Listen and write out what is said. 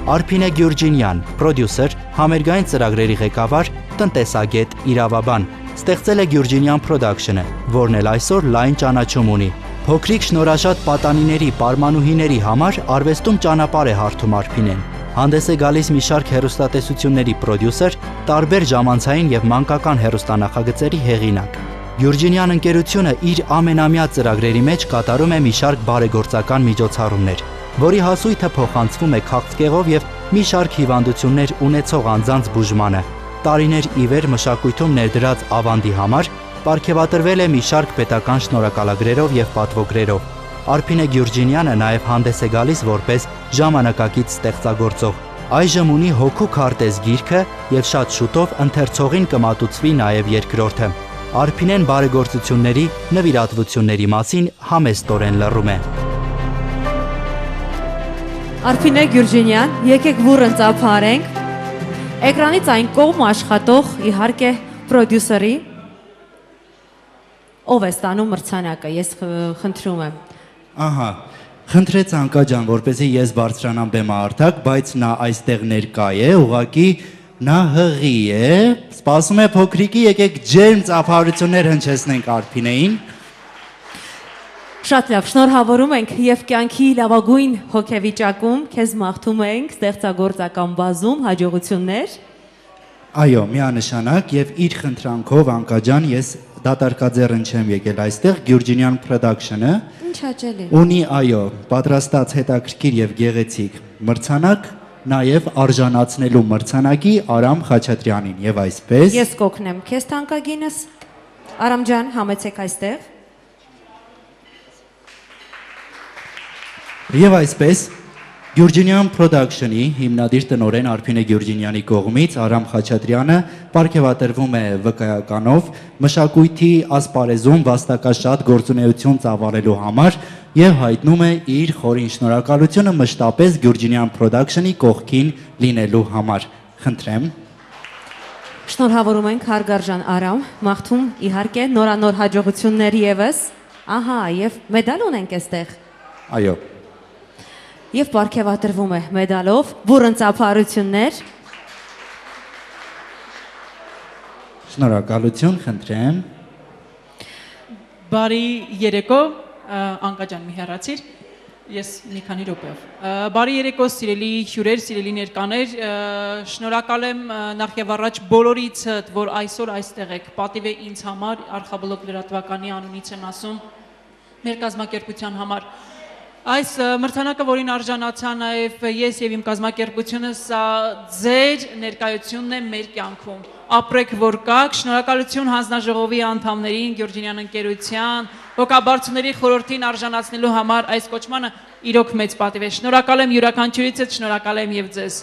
Արփինե Գյուրջինյան, պրոդյուսեր, համերգային ծրագրերի ղեկավար, տնտեսագետ, իրավաբան։ Ստեղծել է Գյուրջինյան Production-ը, որն էլ այսօր լայն ճանաչում ունի։ Փոքրիկ շնորհաշատ պատանիների, պարմանուհիների համար արվեստում ճանապարհ է հարթում Արփինեն։ Հանդես է գալիս մի շարք հեռուստատեսությունների պրոդյուսեր, տարբեր ժամանցային եւ մանկական հեռուստանախագծերի հեղինակ։ Գյուրջինյան ընկերությունը իր ամենամյա ծրագրերի մեջ կատարում է մի շարք բարեգործական միջոցառումներ, որի հասույթը փոխանցվում է քաղցկեղով եւ մի շարք հիվանդություններ ունեցող անձանց բուժմանը։ Տարիներ ի վեր մշակույթում ներդրած ավանդի համար պարգևատրվել է մի շարք պետական շնորհակալագրերով եւ պատվոգրերով։ Արփինե Գյուրջինյանը նաև հանդես է գալիս որպես ժամանակակից ստեղծագործող։ Այժմ ունի Հոգու քարտեզ գիրքը եւ շատ շուտով ընթերցողին կմատուցվի նաև երկրորդը։ Արփինեն բարեգործությունների, նվիրատվությունների մասին համեստորեն լռում է։ Արփինե Գյուրջինյան, եկեք բուրըն ծափարենք։ Էկրանից այն կողմ աշխատող, իհարկե, պրոդյուսերի։ Ով է ստանում մրցանակը, ես խնդրում եմ։ Ահա, խնդրեց Անկա ջան, որպեսզի ես բարձրանամ բեմահարթակ, բայց նա այստեղ ներկա է, ուղղակի նա հղի է, սպասում է փոքրիկի, եկեք ջերմ ծափահարություններ հնչեցնենք Արփինեին։ Շատ լավ, շնորհավորում ենք եւ կյանքի լավագույն հոգեվիճակում քեզ մաղթում ենք ստեղծագործական բազում հաջողություններ։ Այո, միանշանակ եւ իր խնդրանքով Անկա ջան, ես դատարկաձեռն չեմ եկել այստեղ, Գյուրջինյան Production-ը Ինչ հաճելի։ Ունի, այո, պատրաստած հետաքրքիր եւ գեղեցիկ մրցանակ, նաեւ արժանացնելու մրցանակի Արամ Խաչատրյանին եւ այսպես։ Ես կօգնեմ քեզ թանկագինս։ Արամ ջան, համեցեք այստեղ։ Եվ այսպես Գյուրջինյան Production-ի հիմնադիր տնօրեն Արփինե Գյուրջինյանի կողմից Արամ Խաչատրյանը պարգևատրվում է վկայականով մշակույթի ասպարեզում վաստակաշատ գործունեություն ծավալելու համար եւ հայտնում է իր խորին շնորհակալությունը մշտապես Գյուրջինյան Production-ի կողքին լինելու համար։ Խնդրեմ։ Շնորհավորում ենք հարգարժան Արամ, մաղթում իհարկե նորանոր հաջողություններ եւս։ Ահա, եւ մեդալ ունենք այստեղ։ Այո։ Եվ պարգևատրվում է մեդալով, բուրըն ծափահարություններ։ Շնորհակալություն, խնդրեմ։ Բարի երեկո, Անկա ջան, մի հեռացիր, ես մի քանի րոպեով։ Բարի երեկո, սիրելի հյուրեր, սիրելի ներկաներ, շնորհակալ եմ նախ եւ առաջ բոլորիցդ, որ այսօր այստեղ եք, պատիվ է ինձ համար, Արխաբլոկ լրատվականի անունից եմ ասում, մեր կազմակերպության համար։ Այս մրցանակը, որին արժանացա նաև ես եւ իմ կազմակերպությունը, սա ձեր ներկայությունն է մեր կյանքում։ Ապրեք, որ կաք, շնորհակալություն հանձնաժողովի անդամներին, Գյուրջինյան ընկերության, հոգաբարձուների խորհրդին արժանացնելու համար այս կոչմանը իրոք մեծ պատիվ է։ Շնորհակալ եմ յուրաքանչյուրիցդ, շնորհակալ եմ եւ ձեզ։